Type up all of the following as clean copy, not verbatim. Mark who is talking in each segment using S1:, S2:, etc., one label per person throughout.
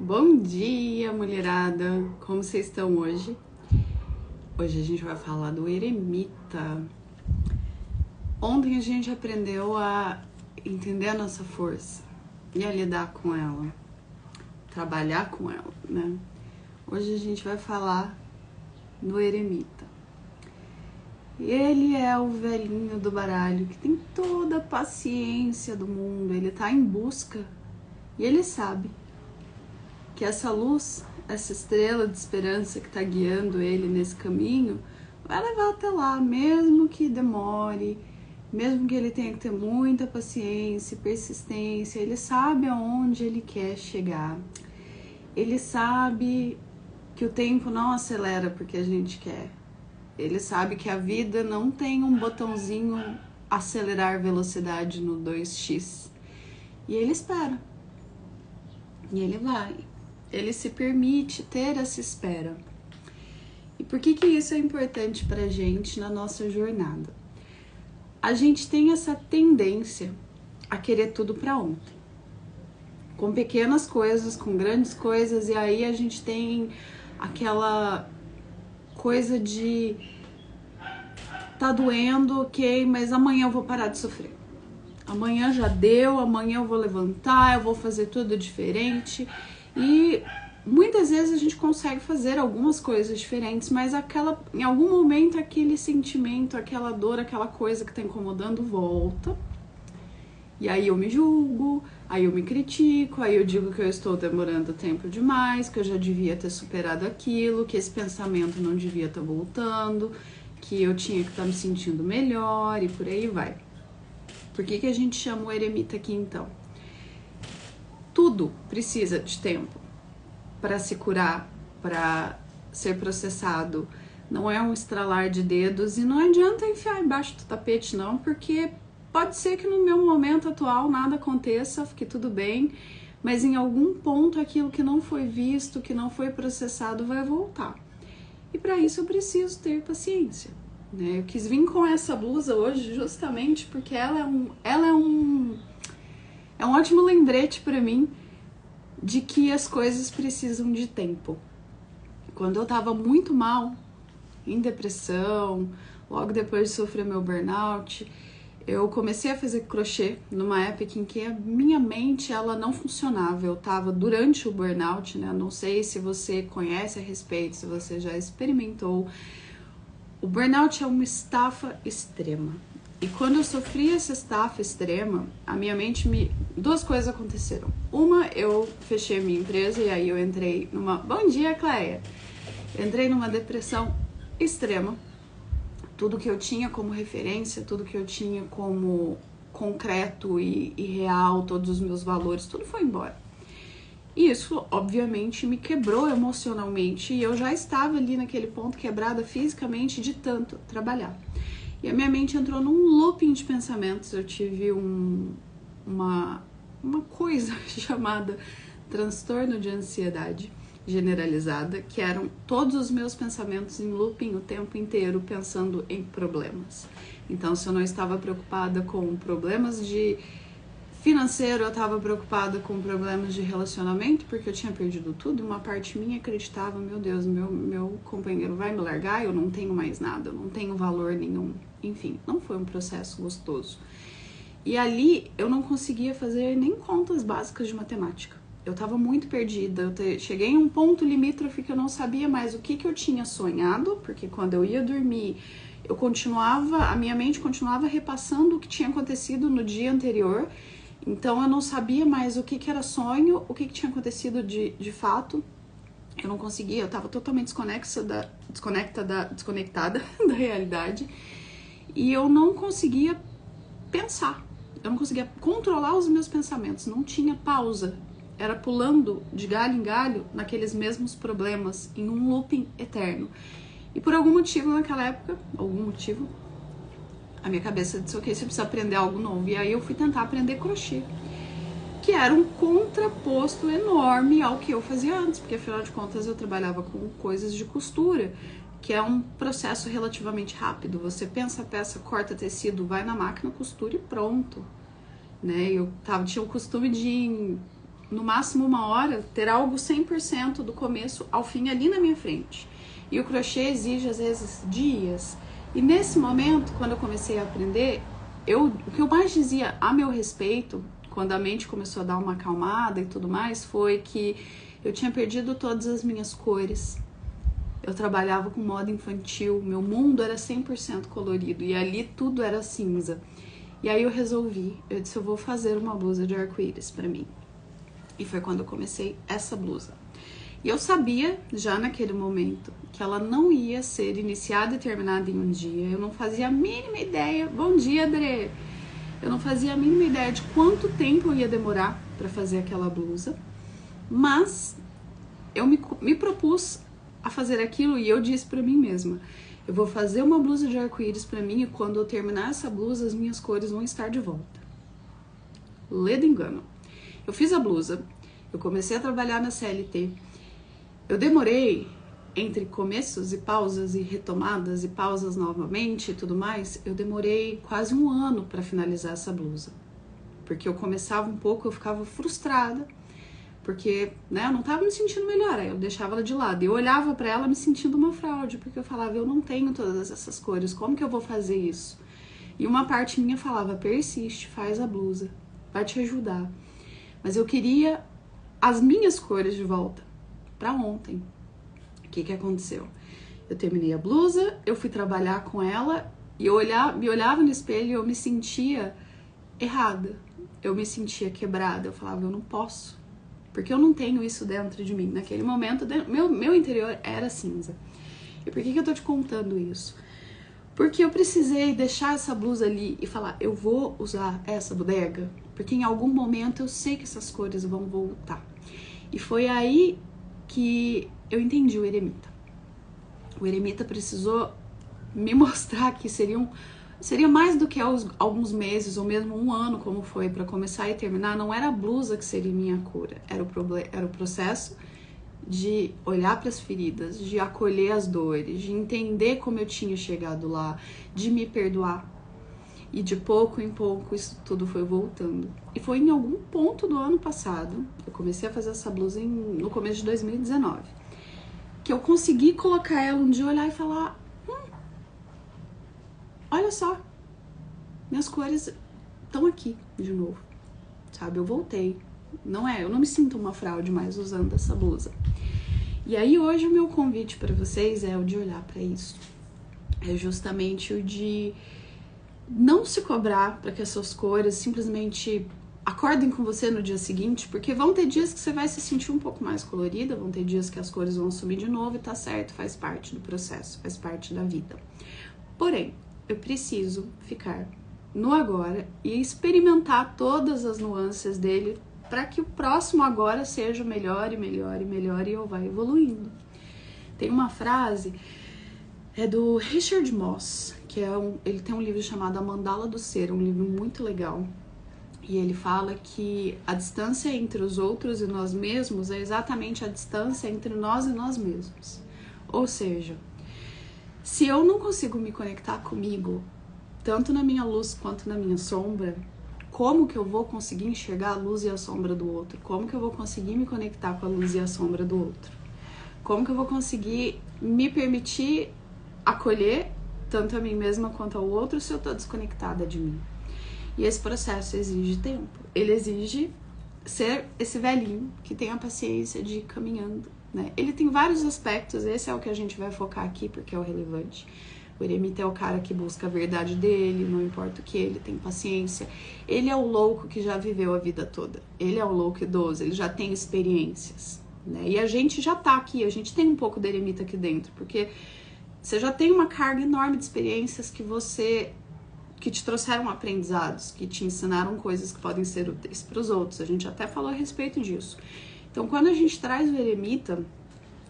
S1: Bom dia, mulherada! Como vocês estão hoje? Hoje a gente vai falar do eremita. Ontem a gente aprendeu a entender a nossa força e a lidar com ela, trabalhar com ela, né? Hoje a gente vai falar do eremita. Ele é o velhinho do baralho que tem toda a paciência do mundo, ele tá em busca e ele sabe que essa luz, essa estrela de esperança que está guiando ele nesse caminho, vai levar até lá, mesmo que demore, mesmo que ele tenha que ter muita paciência, persistência. Ele sabe aonde ele quer chegar. Ele sabe que o tempo não acelera porque a gente quer. Ele sabe que a vida não tem um botãozinho acelerar velocidade no 2x. E ele espera. E ele vai. Ele se permite ter essa espera. E por que isso é importante pra gente na nossa jornada? A gente tem essa tendência a querer tudo pra ontem. Com pequenas coisas, com grandes coisas, e aí a gente tem aquela coisa de tá doendo, ok, mas amanhã eu vou parar de sofrer. Amanhã já deu, amanhã eu vou levantar, eu vou fazer tudo diferente. E muitas vezes a gente consegue fazer algumas coisas diferentes, mas em algum momento aquele sentimento, aquela dor, aquela coisa que tá incomodando volta. E aí eu me julgo, aí eu me critico, aí eu digo que eu estou demorando tempo demais, que eu já devia ter superado aquilo, que esse pensamento não devia estar voltando, que eu tinha que estar me sentindo melhor e por aí vai. Por que a gente chama o eremita aqui então? Tudo precisa de tempo para se curar, para ser processado. Não é um estralar de dedos e não adianta enfiar embaixo do tapete não, porque pode ser que no meu momento atual nada aconteça, fique tudo bem, mas em algum ponto aquilo que não foi visto, que não foi processado vai voltar. E para isso eu preciso ter paciência. Eu quis vir com essa blusa hoje justamente porque ela é um ótimo lembrete para mim de que as coisas precisam de tempo. Quando eu tava muito mal, em depressão, logo depois de sofrer meu burnout, eu comecei a fazer crochê numa época em que a minha mente ela não funcionava. Eu tava durante o burnout, né? Não sei se você conhece a respeito, se você já experimentou. O burnout é uma estafa extrema. E quando eu sofri essa estafa extrema, a minha mente duas coisas aconteceram. Uma, eu fechei a minha empresa e aí eu entrei numa... Bom dia, Cleia! Eu entrei numa depressão extrema. Tudo que eu tinha como referência, tudo que eu tinha como concreto e real, todos os meus valores, tudo foi embora. E isso, obviamente, me quebrou emocionalmente e eu já estava ali naquele ponto quebrada fisicamente de tanto trabalhar. E a minha mente entrou num looping de pensamentos. Eu tive uma coisa chamada transtorno de ansiedade generalizada, que eram todos os meus pensamentos em looping o tempo inteiro, pensando em problemas. Então, se eu não estava preocupada com problemas de financeiro, eu estava preocupada com problemas de relacionamento, porque eu tinha perdido tudo, e uma parte minha acreditava, meu Deus, meu companheiro vai me largar, eu não tenho mais nada, eu não tenho valor nenhum. Enfim, não foi um processo gostoso. E ali eu não conseguia fazer nem contas básicas de matemática. Eu estava muito perdida, cheguei em um ponto limítrofe que eu não sabia mais o que eu tinha sonhado, porque quando eu ia dormir, a minha mente continuava repassando o que tinha acontecido no dia anterior. Então eu não sabia mais o que era sonho, o que tinha acontecido de fato. Eu não conseguia, eu estava totalmente desconectada da realidade. E eu não conseguia pensar, eu não conseguia controlar os meus pensamentos, não tinha pausa. Era pulando de galho em galho naqueles mesmos problemas, em um looping eterno. E por algum motivo naquela época, a minha cabeça disse, ok, você precisa aprender algo novo. E aí eu fui tentar aprender crochê, que era um contraposto enorme ao que eu fazia antes, porque afinal de contas eu trabalhava com coisas de costura, que é um processo relativamente rápido. Você pensa a peça, corta tecido, vai na máquina, costura e pronto. Né? Eu tinha o costume de no máximo 1 hora, ter algo 100% do começo ao fim ali na minha frente. E o crochê exige, às vezes, dias. E nesse momento, quando eu comecei a aprender, o que eu mais dizia a meu respeito, quando a mente começou a dar uma acalmada e tudo mais, foi que eu tinha perdido todas as minhas cores. Eu trabalhava com moda infantil, meu mundo era 100% colorido e ali tudo era cinza. E aí eu disse, eu vou fazer uma blusa de arco-íris pra mim. E foi quando eu comecei essa blusa. E eu sabia, já naquele momento, que ela não ia ser iniciada e terminada em um dia. Eu não fazia a mínima ideia. Bom dia, Adrê! Eu não fazia a mínima ideia de quanto tempo eu ia demorar para fazer aquela blusa. Mas eu me propus a fazer aquilo e eu disse para mim mesma, eu vou fazer uma blusa de arco-íris para mim e quando eu terminar essa blusa, as minhas cores vão estar de volta. Lê do engano. Eu fiz a blusa, eu comecei a trabalhar na CLT. Eu demorei, entre começos e pausas e retomadas e pausas novamente e tudo mais, eu demorei quase 1 ano para finalizar essa blusa. Porque eu começava um pouco, eu ficava frustrada, porque eu não tava me sentindo melhor, aí eu deixava ela de lado. E eu olhava para ela me sentindo uma fraude, porque eu falava, eu não tenho todas essas cores, como que eu vou fazer isso? E uma parte minha falava, persiste, faz a blusa, vai te ajudar. Mas eu queria as minhas cores de volta, para ontem. O que aconteceu? Eu terminei a blusa, eu fui trabalhar com ela, e eu me olhava no espelho e eu me sentia errada, eu me sentia quebrada, eu falava, eu não posso. Porque eu não tenho isso dentro de mim. Naquele momento, meu interior era cinza. E por que eu tô te contando isso? Porque eu precisei deixar essa blusa ali e falar, eu vou usar essa bodega, porque em algum momento eu sei que essas cores vão voltar. E foi aí que eu entendi o eremita. O eremita precisou me mostrar que seria mais do que alguns meses ou mesmo 1 ano, como foi para começar e terminar. Não era a blusa que seria minha cura, era o processo de olhar para as feridas, de acolher as dores, de entender como eu tinha chegado lá, de me perdoar. E de pouco em pouco isso tudo foi voltando. E foi em algum ponto do ano passado, eu comecei a fazer essa blusa no começo de 2019, que eu consegui colocar ela um dia, olhar e falar, olha só, minhas cores estão aqui de novo, sabe? Eu voltei. Eu não me sinto uma fraude mais usando essa blusa. E aí hoje o meu convite para vocês é o de olhar para isso. É justamente o de não se cobrar para que as suas cores simplesmente acordem com você no dia seguinte, porque vão ter dias que você vai se sentir um pouco mais colorida, vão ter dias que as cores vão sumir de novo e tá certo, faz parte do processo, faz parte da vida. Porém, eu preciso ficar no agora e experimentar todas as nuances dele para que o próximo agora seja melhor e melhor e melhor e eu vá evoluindo. Tem uma frase, é do Richard Moss, que ele tem um livro chamado A Mandala do Ser, um livro muito legal. E ele fala que a distância entre os outros e nós mesmos é exatamente a distância entre nós e nós mesmos. Ou seja, se eu não consigo me conectar comigo, tanto na minha luz quanto na minha sombra, como que eu vou conseguir enxergar a luz e a sombra do outro? Como que eu vou conseguir me conectar com a luz e a sombra do outro? Como que eu vou conseguir me permitir acolher tanto a mim mesma quanto ao outro se eu tô desconectada de mim? E esse processo exige tempo. Ele exige ser esse velhinho que tem a paciência de ir caminhando, né? Ele tem vários aspectos, esse é o que a gente vai focar aqui porque é o relevante. O eremita é o cara que busca a verdade dele, não importa o que, ele tem paciência. Ele é o louco que já viveu a vida toda. Ele é o louco idoso, ele já tem experiências, né? E a gente já tá aqui, a gente tem um pouco de eremita aqui dentro, porque você já tem uma carga enorme de experiências que te trouxeram aprendizados, que te ensinaram coisas que podem ser úteis para os outros. A gente até falou a respeito disso. Então, quando a gente traz o eremita,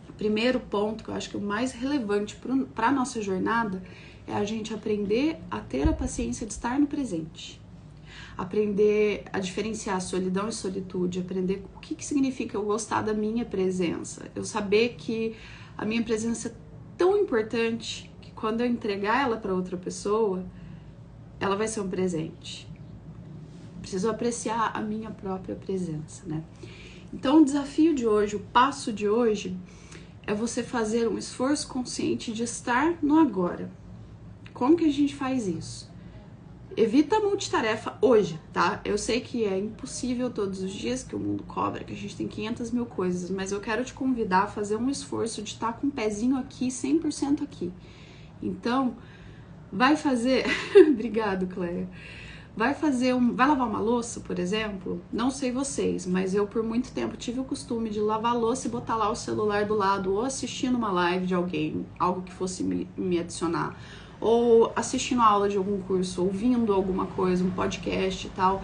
S1: o primeiro ponto que eu acho que é o mais relevante para a nossa jornada é a gente aprender a ter a paciência de estar no presente. Aprender a diferenciar solidão e solitude, aprender o que significa eu gostar da minha presença. Eu saber que a minha presença é tão importante que quando eu entregar ela para outra pessoa, ela vai ser um presente. Preciso apreciar a minha própria presença, né? Então o desafio de hoje, o passo de hoje, é você fazer um esforço consciente de estar no agora. Como que a gente faz isso? Evita a multitarefa hoje, tá? Eu sei que é impossível todos os dias, que o mundo cobra, que a gente tem 500 mil coisas, mas eu quero te convidar a fazer um esforço de estar com o pezinho aqui, 100% aqui. Então, vai fazer... Obrigado, Cléia. Vai lavar uma louça, por exemplo? Não sei vocês, mas eu por muito tempo tive o costume de lavar a louça e botar lá o celular do lado, ou assistindo uma live de alguém, algo que fosse me adicionar, ou assistindo a aula de algum curso, ouvindo alguma coisa, um podcast e tal.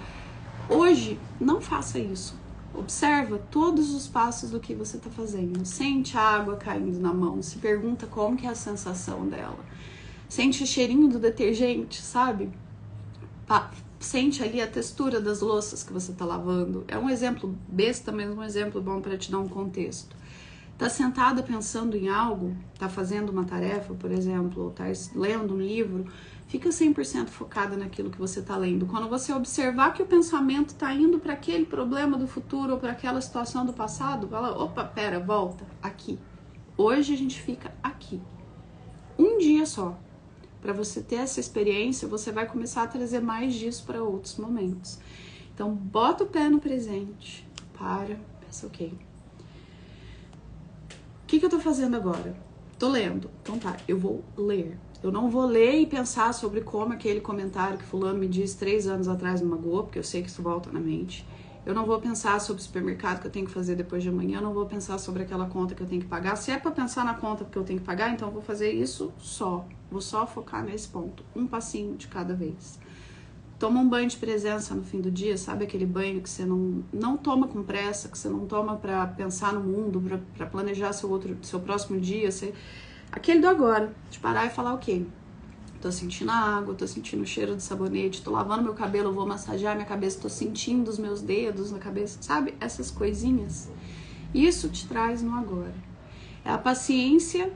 S1: Hoje, não faça isso. Observa todos os passos do que você está fazendo. Sente a água caindo na mão, se pergunta como que é a sensação dela. Sente o cheirinho do detergente, sabe? Sente ali a textura das louças que você está lavando. É um exemplo besta, mas um exemplo bom para te dar um contexto. Tá sentada pensando em algo, tá fazendo uma tarefa, por exemplo, ou tá lendo um livro, fica 100% focada naquilo que você tá lendo. Quando você observar que o pensamento tá indo para aquele problema do futuro ou para aquela situação do passado, fala, opa, pera, volta, aqui. Hoje a gente fica aqui. Um dia só. Para você ter essa experiência, você vai começar a trazer mais disso para outros momentos. Então, bota o pé no presente, pensa, ok. O que eu tô fazendo agora? Tô lendo. Então tá, eu vou ler. Eu não vou ler e pensar sobre como aquele comentário que fulano me disse 3 anos atrás me magoou, porque eu sei que isso volta na mente. Eu não vou pensar sobre o supermercado que eu tenho que fazer depois de amanhã, eu não vou pensar sobre aquela conta que eu tenho que pagar. Se é pra pensar na conta que eu tenho que pagar, então eu vou fazer isso só. Vou só focar nesse ponto, um passinho de cada vez. Toma um banho de presença no fim do dia, sabe aquele banho que você não toma com pressa, que você não toma pra pensar no mundo, pra planejar seu próximo dia, aquele do agora, de parar e falar, ok, tô sentindo a água, tô sentindo o cheiro de sabonete, tô lavando meu cabelo, eu vou massagear minha cabeça, tô sentindo os meus dedos na cabeça, sabe? Essas coisinhas. Isso te traz no agora. É a paciência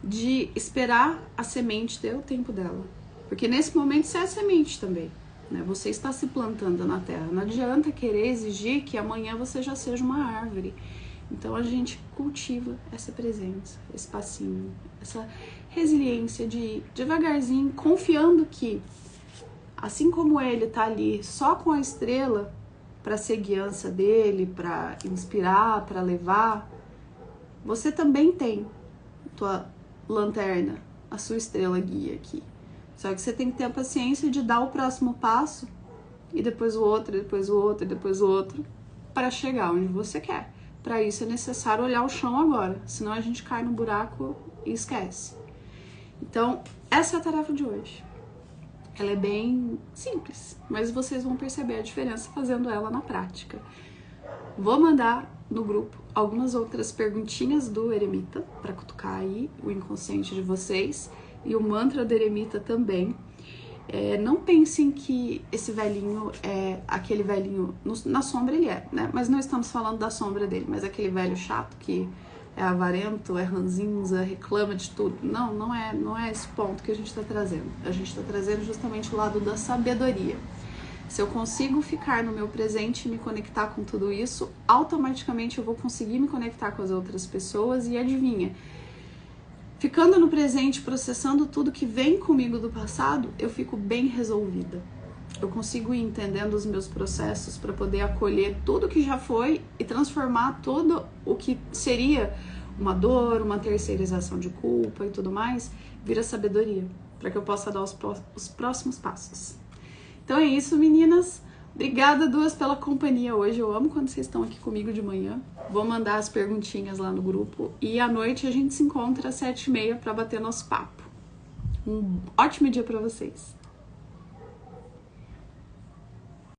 S1: de esperar a semente ter o tempo dela. Porque nesse momento você é a semente também. Né? Você está se plantando na terra. Não adianta querer exigir que amanhã você já seja uma árvore. Então a gente cultiva essa presença, esse passinho, essa resiliência de ir devagarzinho, confiando que, assim como ele tá ali só com a estrela para ser guiança dele, para inspirar, para levar, você também tem a tua lanterna, a sua estrela guia aqui. Só que você tem que ter a paciência de dar o próximo passo e depois o outro, depois o outro, depois o outro, para chegar onde você quer. Para isso é necessário olhar o chão agora, senão a gente cai no buraco e esquece. Então, essa é a tarefa de hoje. Ela é bem simples, mas vocês vão perceber a diferença fazendo ela na prática. Vou mandar no grupo algumas outras perguntinhas do Eremita para cutucar aí o inconsciente de vocês e o mantra do Eremita também. Não pensem que esse velhinho é aquele velhinho, na sombra ele é, né? Mas não estamos falando da sombra dele, mas aquele velho chato que é avarento, é ranzinza, reclama de tudo. Não é esse ponto que a gente está trazendo. A gente está trazendo justamente o lado da sabedoria. Se eu consigo ficar no meu presente e me conectar com tudo isso, automaticamente eu vou conseguir me conectar com as outras pessoas e adivinha? Ficando no presente, processando tudo que vem comigo do passado, eu fico bem resolvida. Eu consigo ir entendendo os meus processos para poder acolher tudo que já foi e transformar tudo o que seria uma dor, uma terceirização de culpa e tudo mais, vira sabedoria, para que eu possa dar os próximos passos. Então é isso, meninas. Obrigada, duas, pela companhia hoje. Eu amo quando vocês estão aqui comigo de manhã. Vou mandar as perguntinhas lá no grupo. E à noite a gente se encontra às 7h30 para bater nosso papo. Um ótimo dia para vocês.